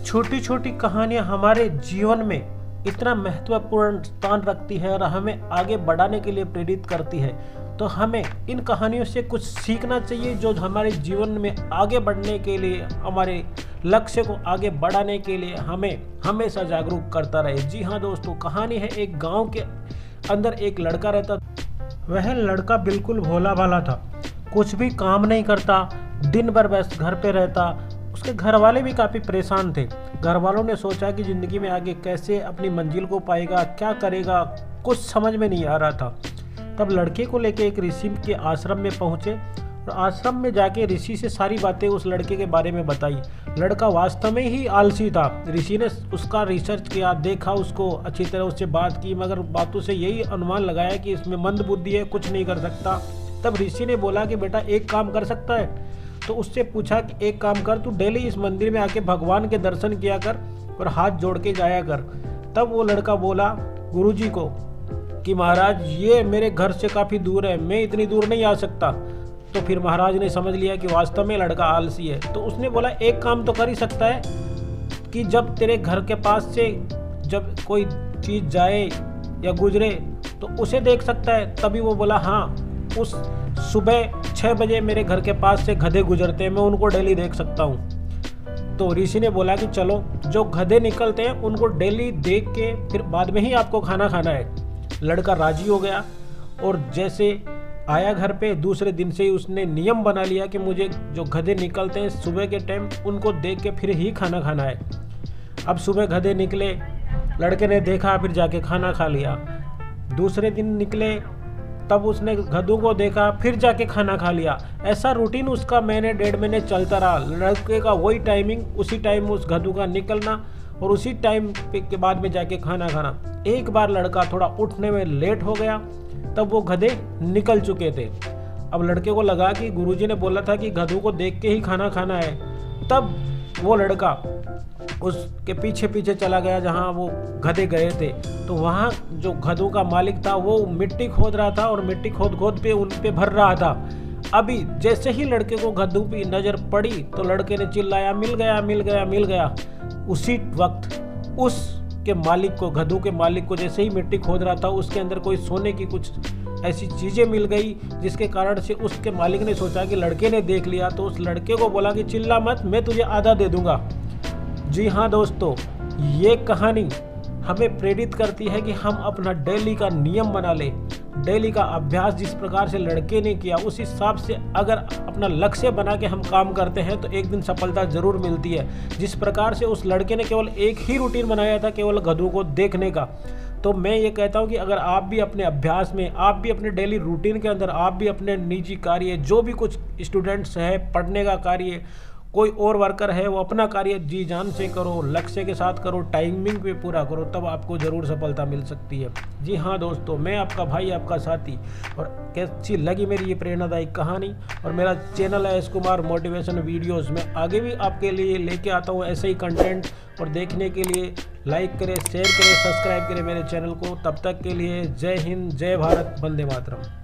छोटी छोटी कहानियाँ हमारे जीवन में इतना महत्वपूर्ण स्थान रखती है और हमें आगे बढ़ाने के लिए प्रेरित करती है। तो हमें इन कहानियों से कुछ सीखना चाहिए जो हमारे जीवन में आगे बढ़ने के लिए, हमारे लक्ष्य को आगे बढ़ाने के लिए हमें हमेशा जागरूक करता रहे। जी हाँ दोस्तों, कहानी है एक गांव के अंदर एक लड़का रहता। वह लड़का बिल्कुल भोला भाला था, कुछ भी काम नहीं करता, दिन भर बस घर पे रहता। उसके घर वाले भी काफ़ी परेशान थे। घर वालों ने सोचा कि ज़िंदगी में आगे कैसे अपनी मंजिल को पाएगा, क्या करेगा, कुछ समझ में नहीं आ रहा था। तब लड़के को लेके एक ऋषि के आश्रम में पहुँचे और आश्रम में जाके ऋषि से सारी बातें उस लड़के के बारे में बताई। लड़का वास्तव में ही आलसी था। ऋषि ने उसका रिसर्च किया, देखा, उसको अच्छी तरह उससे बात की, मगर बातों से यही अनुमान लगाया कि इसमें मंद बुद्धि है, कुछ नहीं कर सकता। तब ऋषि ने बोला कि बेटा एक काम कर सकता है। तो उससे पूछा कि एक काम कर, तू डेली इस मंदिर में आके भगवान के दर्शन किया कर और हाथ जोड़ के जाया कर। तब वो लड़का बोला गुरुजी को कि महाराज ये मेरे घर से काफ़ी दूर है, मैं इतनी दूर नहीं आ सकता। तो फिर महाराज ने समझ लिया कि वास्तव में लड़का आलसी है। तो उसने बोला एक काम तो कर ही सकता है कि जब तेरे घर के पास से जब कोई चीज़ जाए या गुजरे तो उसे देख सकता है। तभी वो बोला हाँ, उस सुबह 6 बजे मेरे घर के पास से गधे गुजरते हैं, मैं उनको डेली देख सकता हूँ। तो ऋषि ने बोला कि चलो, जो गधे निकलते हैं उनको डेली देख के फिर बाद में ही आपको खाना खाना है। लड़का राजी हो गया और जैसे आया घर पे, दूसरे दिन से ही उसने नियम बना लिया कि मुझे जो गधे निकलते हैं सुबह के टाइम उनको देख के फिर ही खाना खाना है। अब सुबह गधे निकले, लड़के ने देखा, फिर जाके खाना खा लिया। दूसरे दिन निकले, तब उसने गधों को देखा, फिर जाके खाना खा लिया। ऐसा रूटीन उसका महीने 1.5 महीने चलता रहा। लड़के का वही टाइमिंग, उसी टाइम उस गधों का निकलना और उसी टाइम के बाद में जाके खाना खाना। एक बार लड़का थोड़ा उठने में लेट हो गया, तब वो गधे निकल चुके थे। अब लड़के को लगा कि गुरुजी ने बोला था कि गधों को देख के ही खाना खाना है। तब वो लड़का उसके पीछे पीछे चला गया जहाँ वो गधे गए थे। तो वहाँ जो गधों का मालिक था वो मिट्टी खोद रहा था और मिट्टी खोद खोद पे उन पे भर रहा था। अभी जैसे ही लड़के को गधों की नज़र पड़ी तो लड़के ने चिल्लाया मिल गया मिल गया मिल गया। उसी वक्त उसके मालिक को, गधों के मालिक को, जैसे ही मिट्टी खोद रहा था उसके अंदर कोई सोने की कुछ ऐसी चीज़ें मिल गई, जिसके कारण से उसके मालिक ने सोचा कि लड़के ने देख लिया। तो उस लड़के को बोला कि चिल्ला मत, मैं तुझे आधा दे दूंगा। जी हाँ दोस्तों, ये कहानी हमें प्रेरित करती है कि हम अपना डेली का नियम बना लें। डेली का अभ्यास जिस प्रकार से लड़के ने किया उस हिसाब से अगर अपना लक्ष्य बना के हम काम करते हैं तो एक दिन सफलता जरूर मिलती है। जिस प्रकार से उस लड़के ने केवल एक ही रूटीन बनाया था, केवल गधों को देखने का। तो मैं ये कहता हूँ कि अगर आप भी अपने अभ्यास में, आप भी अपने डेली रूटीन के अंदर, आप भी अपने निजी कार्य, जो भी कुछ स्टूडेंट्स है, पढ़ने का कार्य, कोई और वर्कर है, वो अपना कार्य जी जान से करो, लक्ष्य के साथ करो, टाइमिंग पे पूरा करो, तब आपको ज़रूर सफलता मिल सकती है। जी हाँ दोस्तों, मैं आपका भाई, आपका साथी। और कैसी लगी मेरी ये प्रेरणादायक कहानी। और मेरा चैनल है एस कुमार मोटिवेशन वीडियोज़। मैं आगे भी आपके लिए लेके आता हूँ ऐसे ही कंटेंट। और देखने के लिए लाइक करें, शेयर करें, सब्सक्राइब करें मेरे चैनल को। तब तक के लिए जय हिंद, जय भारत, वंदे मातरम।